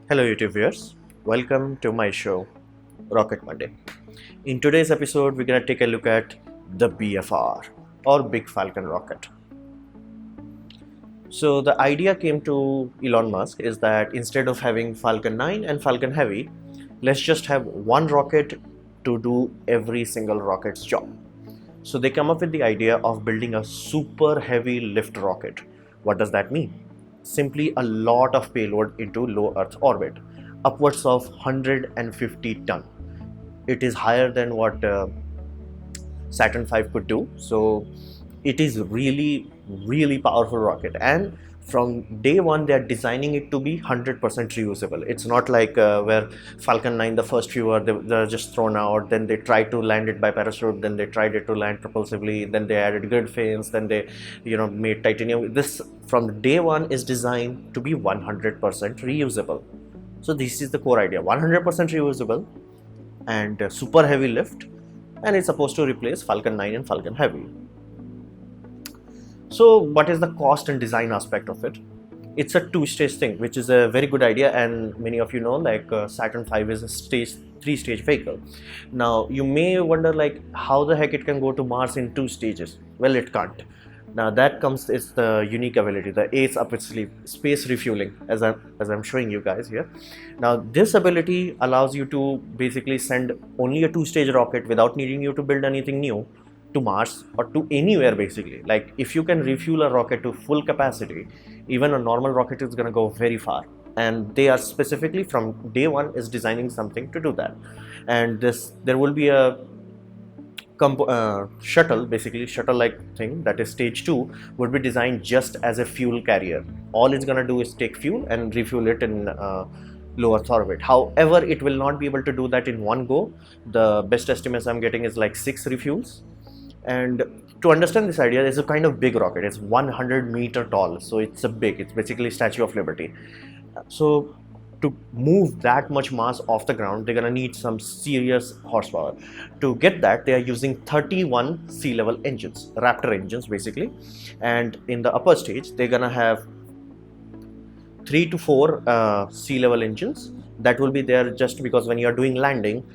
Hello YouTube viewers, welcome to my show Rocket Monday. In today's episode we're going to take a look at the BFR or Big Falcon rocket. So the idea came to Elon Musk is that instead of having Falcon 9 and Falcon Heavy, let's just have one rocket to do every single rocket's job. So they come up with the idea of building a super heavy lift rocket. What does that mean? Simply a lot of payload into low Earth orbit, upwards of 150 ton. It is higher than what Saturn V could do. So it is really powerful rocket, and from day one they are designing it to be 100% reusable. It's not like where Falcon 9, the first few are they're just thrown out, then they tried to land it by parachute, then they tried it to land propulsively, then they added grid fins, then they made titanium. This from day one is designed to be 100% reusable. So this is the core idea: 100% reusable and super heavy lift, and it's supposed to replace Falcon 9 and Falcon Heavy. So what is the cost and design aspect of it? It's a two-stage thing, which is a very good idea, and many of you know, like Saturn V is a three-stage vehicle. Now you may wonder, like, how the heck it can go to Mars in 2 stages? Well, it can't. Now that comes is the unique ability, the ace up its sleeve, space refueling, as I'm showing you guys here. Now this ability allows you to basically send only a 2-stage rocket without needing you to build anything new to Mars or to anywhere. Basically, like, if you can refuel a rocket to full capacity, even a normal rocket is going to go very far, and they are specifically from day one is designing something to do that. And there will be a shuttle, basically shuttle like thing, that is stage 2, would be designed just as a fuel carrier. All it's going to do is take fuel and refuel it in low Earth orbit. However, it will not be able to do that in one go. The best estimates I'm getting is like 6 refuels. And to understand this idea, it's a kind of big rocket. It's 100-meter tall, so it's basically Statue of Liberty. So to move that much mass off the ground, they're gonna need some serious horsepower. To get that, they are using 31 sea level engines, Raptor engines basically. And in the upper stage, they're gonna have 3 to 4 sea level engines that will be there just because when you are doing landing,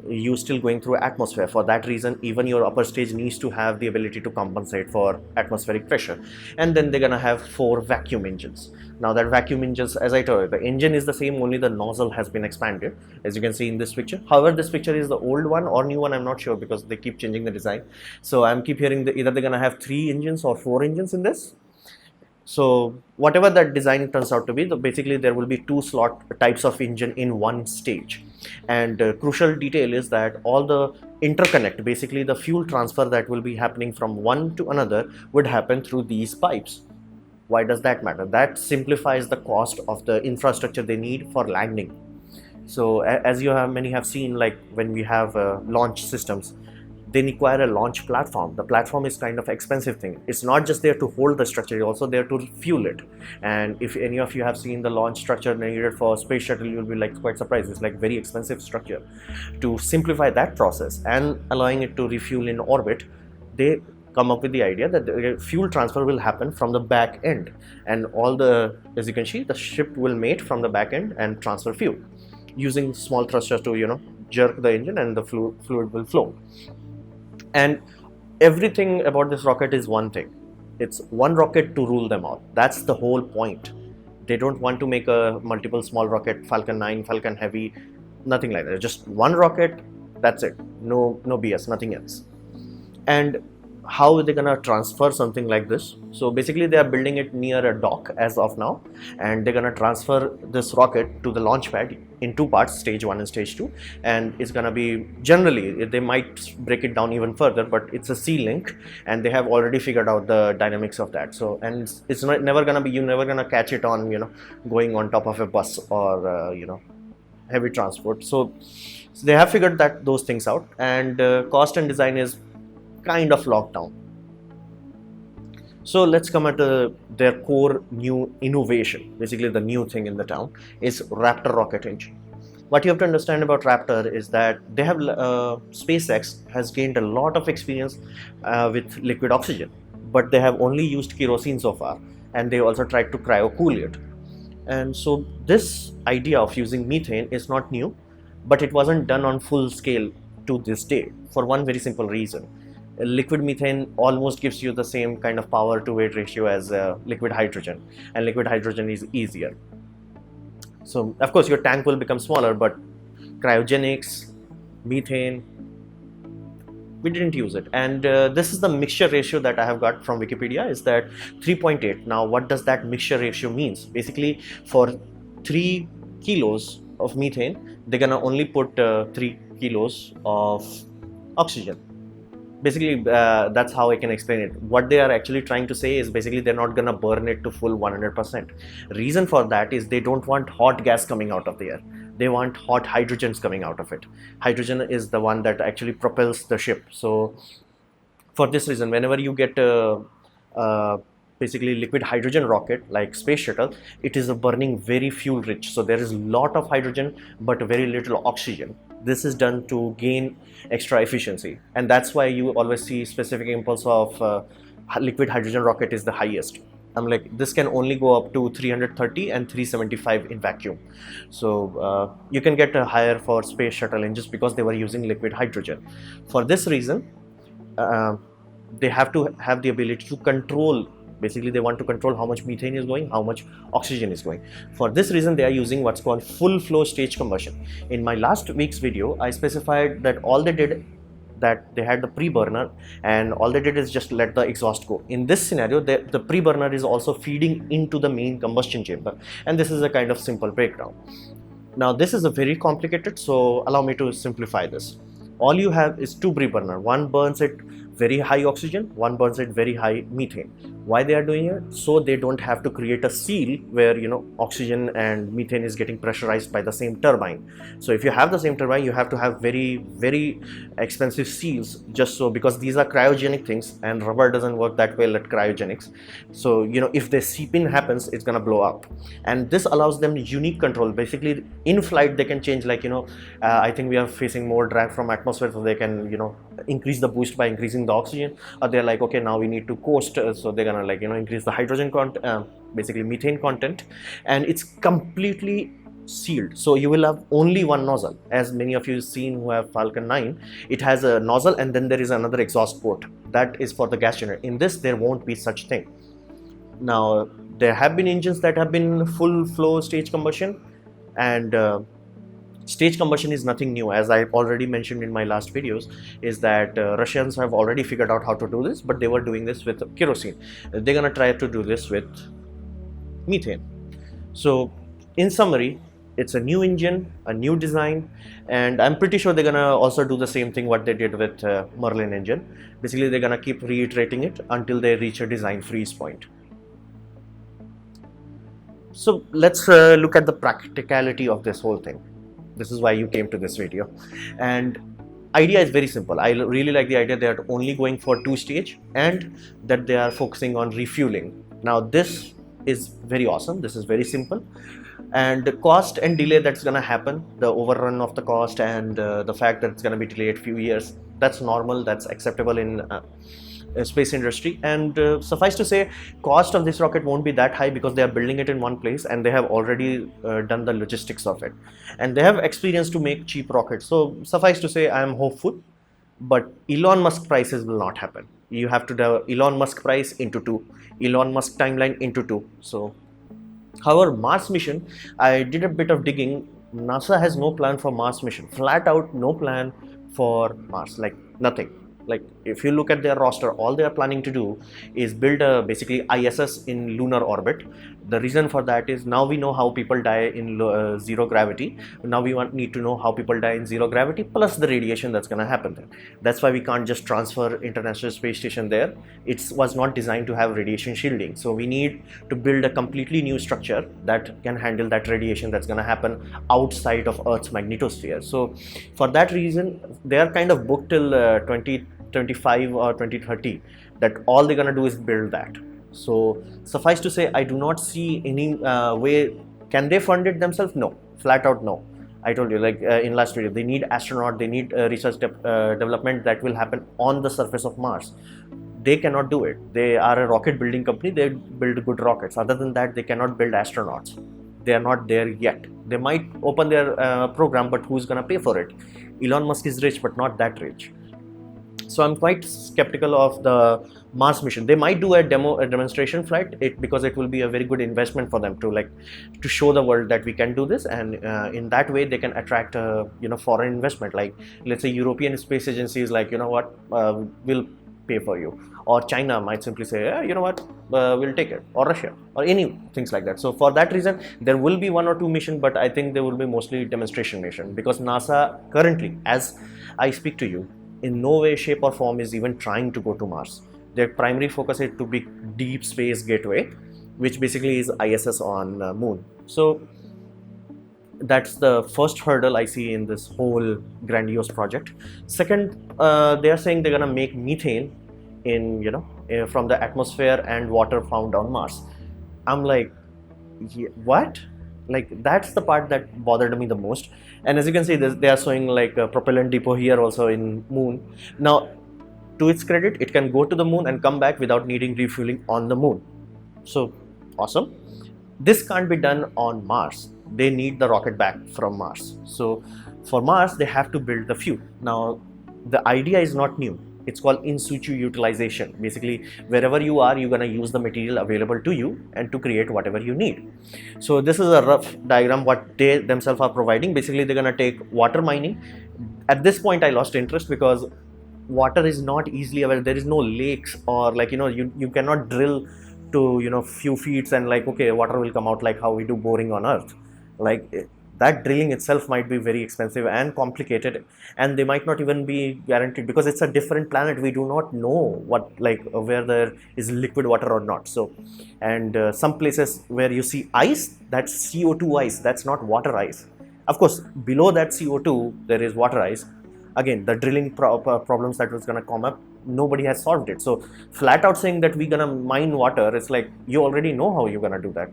you still going through atmosphere. For that reason, even your upper stage needs to have the ability to compensate for atmospheric pressure. And then they're gonna have 4 vacuum engines. Now that vacuum engines, as I told you, the engine is the same, only the nozzle has been expanded, as you can see in this picture. However, this picture is the old one or new one, I'm not sure, because they keep changing the design. So I'm keep hearing either they're gonna have 3 engines or 4 engines in this. So whatever that design turns out to be, basically there will be 2 slot types of engine in one stage. And crucial detail is that all the interconnect, basically the fuel transfer that will be happening from one to another, would happen through these pipes. Why does that matter? That simplifies the cost of the infrastructure they need for landing. So as many have seen, like when we have launch systems, they require a launch platform. The platform is kind of expensive thing. It's not just there to hold the structure, it's also there to fuel it. And if any of you have seen the launch structure needed for space shuttle, you'll be like quite surprised. It's like very expensive structure. To simplify that process and allowing it to refuel in orbit, they come up with the idea that the fuel transfer will happen from the back end, and all the, as you can see, the ship will mate from the back end and transfer fuel using small thrusters to jerk the engine, and the fluid will flow. And everything about this rocket is one thing. It's one rocket to rule them all. That's the whole point. They don't want to make a multiple small rocket, Falcon 9, Falcon Heavy, nothing like that. Just one rocket, that's it. No BS, nothing else. And how are they gonna transfer something like this? So basically they are building it near a dock as of now, and they're gonna transfer this rocket to the launch pad in 2 parts, stage 1 and stage 2. And it's gonna be, generally they might break it down even further, but it's a C-link, and they have already figured out the dynamics of that. So, and it's never gonna be, you're never gonna catch it on going on top of a bus or heavy transport. So they have figured those things out, and cost and design is kind of locked down. So let's come at their core new innovation. Basically the new thing in the town is Raptor rocket engine. What you have to understand about Raptor is that they have SpaceX has gained a lot of experience with liquid oxygen, but they have only used kerosene so far, and they also tried to cryo cool it. And so this idea of using methane is not new, but it wasn't done on full scale to this day for one very simple reason. Liquid methane almost gives you the same kind of power to weight ratio as liquid hydrogen, and liquid hydrogen is easier. So of course your tank will become smaller, but cryogenics, methane, we didn't use it. And this is the mixture ratio that I have got from Wikipedia, is that 3.8. Now what does that mixture ratio means? Basically, for 3 kilos of methane, they're gonna only put 3 kilos of oxygen. Basically, that's how I can explain it. What they are actually trying to say is basically they're not gonna burn it to full 100%. Reason for that is they don't want hot gas coming out of the air. They want hot hydrogens coming out of it. Hydrogen is the one that actually propels the ship. So for this reason, whenever you get basically liquid hydrogen rocket like space shuttle, it is a burning very fuel rich. So there is a lot of hydrogen but very little oxygen. This is done to gain extra efficiency, and that's why you always see specific impulse of liquid hydrogen rocket is the highest. I'm like, this can only go up to 330 and 375 in vacuum. So you can get a higher for space shuttle engines because they were using liquid hydrogen. For this reason, they have to have the ability to control. Basically, they want to control how much methane is going, how much oxygen is going. For this reason, they are using what's called full flow stage combustion. In my last week's video, I specified that all they did, that they had the pre-burner and all they did is just let the exhaust go. In this scenario, the pre-burner is also feeding into the main combustion chamber, and this is a kind of simple breakdown. Now this is a very complicated, so allow me to simplify this. All you have is two pre-burner. One burns at very high oxygen, one burns at very high methane. Why they are doing it? So they don't have to create a seal where, you know, oxygen and methane is getting pressurized by the same turbine. So if you have the same turbine, you have to have very expensive seals, just so, because these are cryogenic things and rubber doesn't work that well at cryogenics. So, you know, if the seep in happens, it's gonna blow up. And this allows them unique control. Basically in flight they can change, like, you know, I think we are facing more drag from atmosphere, so they can, you know, increase the boost by increasing the oxygen, or they're like, okay, now we need to coast, so they're gonna, like, you know, increase the hydrogen content, basically methane content, and it's completely sealed. So you will have only one nozzle. As many of you seen who have Falcon 9, it has a nozzle and then there is another exhaust port that is for the gas generator. In this there won't be such thing. Now there have been engines that have been full flow stage combustion, and stage combustion is nothing new. As I already mentioned in my last videos, is that Russians have already figured out how to do this, but they were doing this with kerosene. They're gonna try to do this with methane. So in summary, it's a new engine, a new design, and I'm pretty sure they're gonna also do the same thing what they did with Merlin engine. Basically they're gonna keep reiterating it until they reach a design freeze point. So let's look at the practicality of this whole thing. This is why you came to this video, and idea is very simple. I really like the idea they are only going for 2-stage and that they are focusing on refueling. Now this is very awesome. This is very simple, and the cost and delay that's going to happen, the overrun of the cost and the fact that it's going to be delayed a few years, that's normal, that's acceptable in space industry. And suffice to say, cost of this rocket won't be that high because they are building it in one place and they have already done the logistics of it, and they have experience to make cheap rockets. So suffice to say, I am hopeful, but Elon Musk prices will not happen. You have to do Elon Musk price into 2, Elon Musk timeline into 2. So however, Mars mission, I did a bit of digging. NASA has no plan for Mars mission, flat out no plan for Mars, like nothing. Like if you look at their roster, all they are planning to do is build a basically ISS in lunar orbit. The reason for that is now we know how people die in zero gravity. Now we need to know how people die in zero gravity plus the radiation that's going to happen there. That's why we can't just transfer International Space Station there. It was not designed to have radiation shielding. So we need to build a completely new structure that can handle that radiation that's going to happen outside of Earth's magnetosphere. So for that reason, they are kind of booked till 2025 or 2030, that all they're gonna do is build that. So suffice to say, I do not see any way. Can they fund it themselves? No, flat out no. I told you, like in last video, they need astronaut, they need research development that will happen on the surface of Mars. They cannot do it. They are a rocket building company. They build good rockets. Other than that, they cannot build astronauts. They are not there yet. They might open their program, but who's gonna pay for it? Elon Musk is rich, but not that rich. So I'm quite skeptical of the Mars mission. They might do a demonstration flight, because it will be a very good investment for them to show the world that we can do this, and in that way they can attract foreign investment. Like, let's say European Space Agency is like, we'll pay for you, or China might simply say, we'll take it, or Russia, or any things like that. So for that reason, there will be 1 or 2 mission, but I think there will be mostly demonstration mission, because NASA currently, as I speak to you, in no way, shape or form is even trying to go to Mars. Their primary focus is to be deep space gateway, which basically is ISS on Moon. So that's the first hurdle I see in this whole grandiose project. Second, they are saying they're gonna make methane from the atmosphere and water found on Mars. I'm like, what? Like, that's the part that bothered me the most. And as you can see, they are showing like a propellant depot here also in Moon. Now, to its credit, it can go to the Moon and come back without needing refueling on the Moon. So awesome. This can't be done on Mars. They need the rocket back from Mars. So for Mars, they have to build the fuel. Now, the idea is not new. It's called in situ utilization. Basically, wherever you are, you're gonna use the material available to you and to create whatever you need. So this is a rough diagram what they themselves are providing. Basically, they're gonna take water mining. At this point, I lost interest because water is not easily available. There is no lakes, or like, you cannot drill to few feet and like, okay, water will come out like how we do boring on Earth. Like, that drilling itself might be very expensive and complicated, and they might not even be guaranteed, because it's a different planet. We do not know where there is liquid water or not. So, and some places where you see ice, that's CO2 ice, that's not water ice. Of course, below that CO2 there is water ice. Again, the drilling problems that was going to come up, nobody has solved it. So flat out saying that we're going to mine water, it's like, you already know how you're going to do that.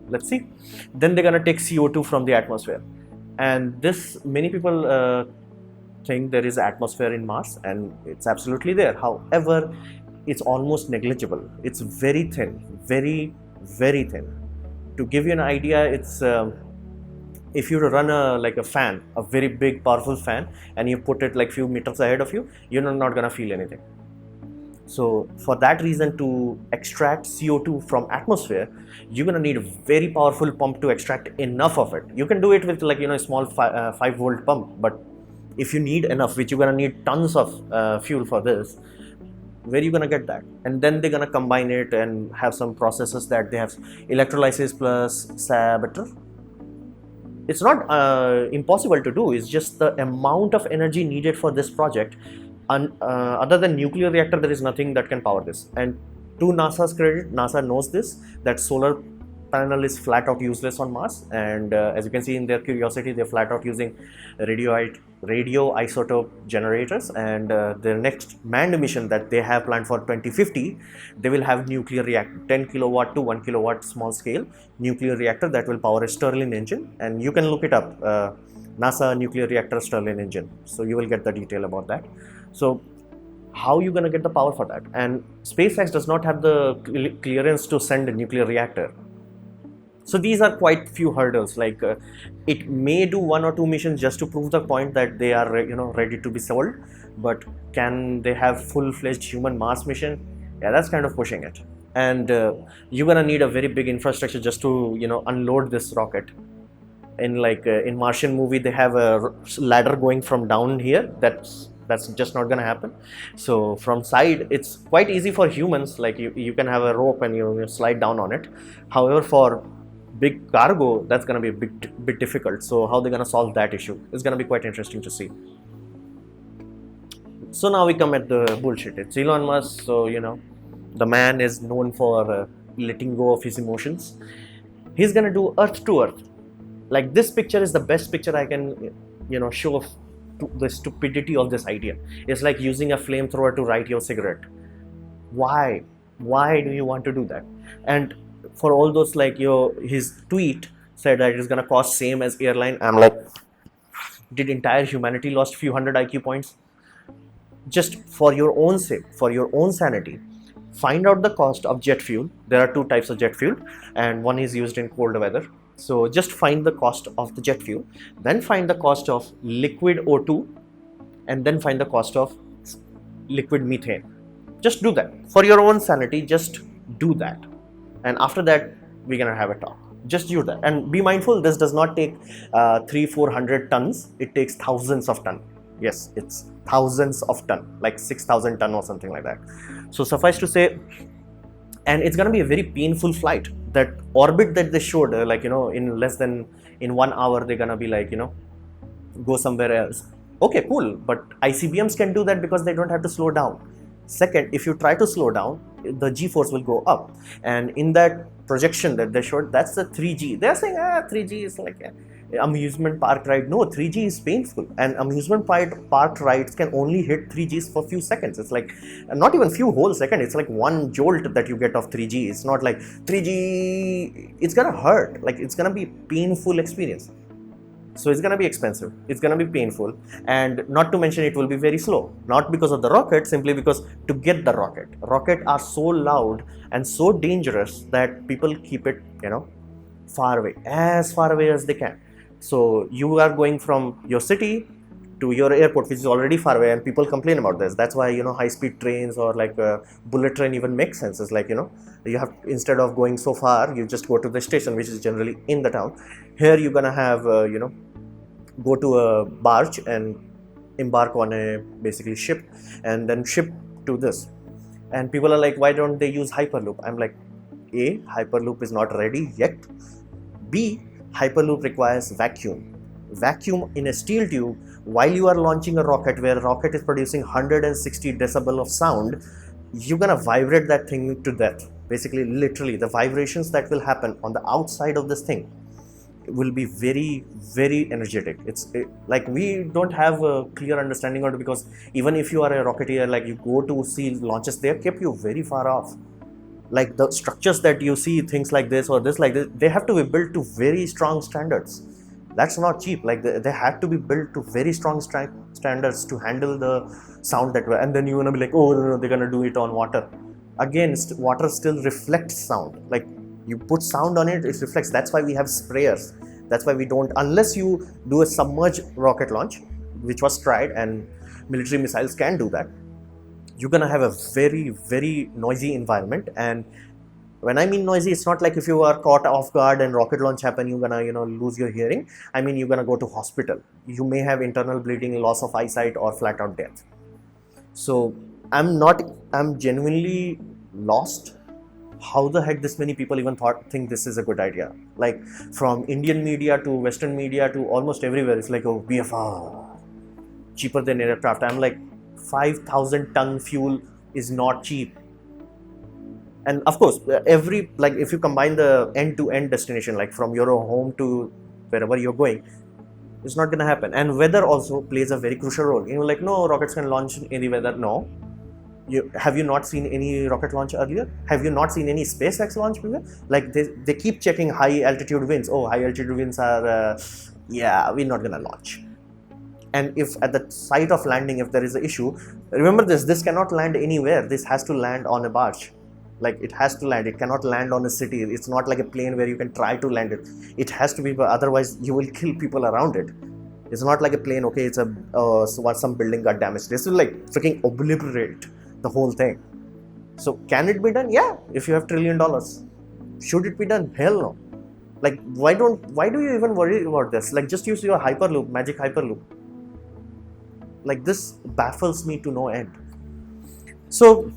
Let's see. Then they're going to take CO2 from the atmosphere, and this, many people think there is atmosphere in Mars, and it's absolutely there. However, it's almost negligible. It's very thin, very, very thin. To give you an idea, it's if you run a fan, a very big powerful fan, and you put it like few meters ahead of you, you're not gonna feel anything. So for that reason, to extract CO2 from atmosphere, you're gonna need a very powerful pump to extract enough of it. You can do it with a small 5-volt pump, but if you need enough, which you're gonna need tons of fuel for this, where are you gonna get that? And then they're gonna combine it and have some processes that they have electrolysis plus saboteur. It's not impossible to do. It's just the amount of energy needed for this project. Other than nuclear reactor, there is nothing that can power this. And to NASA's credit, NASA knows this, that solar panel is flat out useless on Mars, and as you can see in their curiosity, they're flat out using radioisotope generators, and their next manned mission that they have planned for 2050, they will have nuclear reactor, 10 kilowatt to 1 kilowatt small scale nuclear reactor that will power a Stirling engine, and you can look it up, NASA nuclear reactor Stirling engine, so you will get the detail about that. So how are you going to get the power for that? And SpaceX does not have the clearance to send a nuclear reactor. So these are quite few hurdles. Like it may do 1 or 2 missions just to prove the point that they are ready to be sold, but can they have full-fledged human Mars mission? Yeah, that's kind of pushing it. And you're gonna need a very big infrastructure just to unload this rocket. In in Martian movie, they have a ladder going from down here. That's just not gonna happen. So from side, it's quite easy for humans. Like you can have a rope and you slide down on it. However, for big cargo, that's gonna be a bit difficult. So how they're gonna solve that issue is gonna be quite interesting to see. So now we come at the bullshit. It's Elon Musk, so the man is known for letting go of his emotions. He's gonna do Earth to Earth. Like, this picture is the best picture I can show of the stupidity of this idea. It's like using a flamethrower to light your cigarette. Why do you want to do that? And for all those, his tweet said that it's gonna cost same as airline. I'm like, did entire humanity lost few hundred IQ points? Just for your own sake, for your own sanity, find out the cost of jet fuel. There are 2 types of jet fuel, and one is used in cold weather So just find the cost of the jet fuel, then find the cost of liquid O2, and then find the cost of liquid methane. Just do that for your own sanity. Just do that, and after that we're gonna have a talk. Just do that, and be mindful. This does not take 300-400 tons. It takes thousands of tons. Yes, it's thousands of tons, like 6,000 tons or something like that. So suffice to say, and it's gonna be a very painful flight. That orbit that they showed, in less than in 1 hour, they're gonna be go somewhere else. Okay, cool, but ICBMs can do that because they don't have to slow down. Second, if you try to slow down, the G-force will go up. And in that projection that they showed, that's the 3G. They're saying, 3G is like an amusement park ride. No, 3G is painful. And amusement park rides can only hit 3Gs for a few seconds. It's like, not even few whole seconds. It's like one jolt that you get of 3G. It's not like 3G, it's gonna hurt. Like, it's gonna be painful experience. So it's going to be expensive, it's going to be painful, and not to mention it will be very slow. Not because of the rocket, simply because to get the rocket are so loud and so dangerous that people keep it, far away as they can. So you are going from your city to your airport, which is already far away, and people complain about this. That's why, high-speed trains or like a bullet train even makes sense. It's like, you have, instead of going so far, you just go to the station, which is generally in the town. Here you're gonna have, go to a barge and embark on a basically ship, and then ship to this. And people are like, why don't they use Hyperloop? I'm like, A, Hyperloop is not ready yet. B, Hyperloop requires vacuum in a steel tube while you are launching a rocket, where a rocket is producing 160 decibel of sound. You're gonna vibrate that thing to death. Basically, literally, the vibrations that will happen on the outside of this thing will be very, very energetic. Like, we don't have a clear understanding of it, because even if you are a rocketeer, like, you go to see launches, they have kept you very far off. Like, the structures that you see, things like this or this, like this, they have to be built to very strong standards. That's not cheap. Like, they have to be built to very strong standards to handle the sound that way. And then you're gonna be like, oh no, they're gonna do it on water. Again, water still reflects sound. Like, you put sound on it, it reflects. That's why we have sprayers. That's why we don't, unless you do a submerged rocket launch, which was tried, and military missiles can do that. You're gonna have a very, very noisy environment. And when I mean noisy, it's not like if you are caught off guard and rocket launch happen, you're gonna lose your hearing. I mean, you're gonna go to hospital. You may have internal bleeding, loss of eyesight, or flat out death. So I'm genuinely lost. How the heck this many people even think this is a good idea? Like, from Indian media to Western media to almost everywhere, it's like, oh, BFR, cheaper than aircraft. I'm like, 5,000 ton fuel is not cheap. And of course, if you combine the end-to-end destination, like from your home to wherever you're going, it's not gonna happen. And weather also plays a very crucial role. Like, no, rockets can launch in any weather. No. Have you not seen any rocket launch earlier? Have you not seen any SpaceX launch before? Like, they keep checking high altitude winds. Oh, high altitude winds are, we're not gonna launch. And if at the site of landing, if there is an issue, remember this cannot land anywhere. This has to land on a barge. Like, it has to land. It cannot land on a city. It's not like a plane where you can try to land it. It has to be, otherwise you will kill people around it. It's not like a plane, okay, it's some building got damaged. This will like freaking obliterate the whole thing. So can it be done? Yeah, if you have $1 trillion. Should it be done? Hell no. Like, why do you even worry about this? Like, just use your Hyperloop, magic Hyperloop. Like, this baffles me to no end. So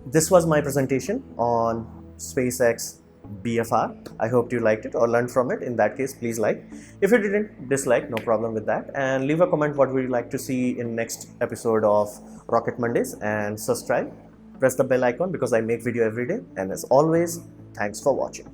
this was my presentation on SpaceX BFR. I hope you liked it or learned from it. In that case, please like. If you didn't, dislike, no problem with that. And leave a comment what would you like to see in next episode of Rocket Mondays, and subscribe. Press the bell icon because I make video every day. And as always, thanks for watching.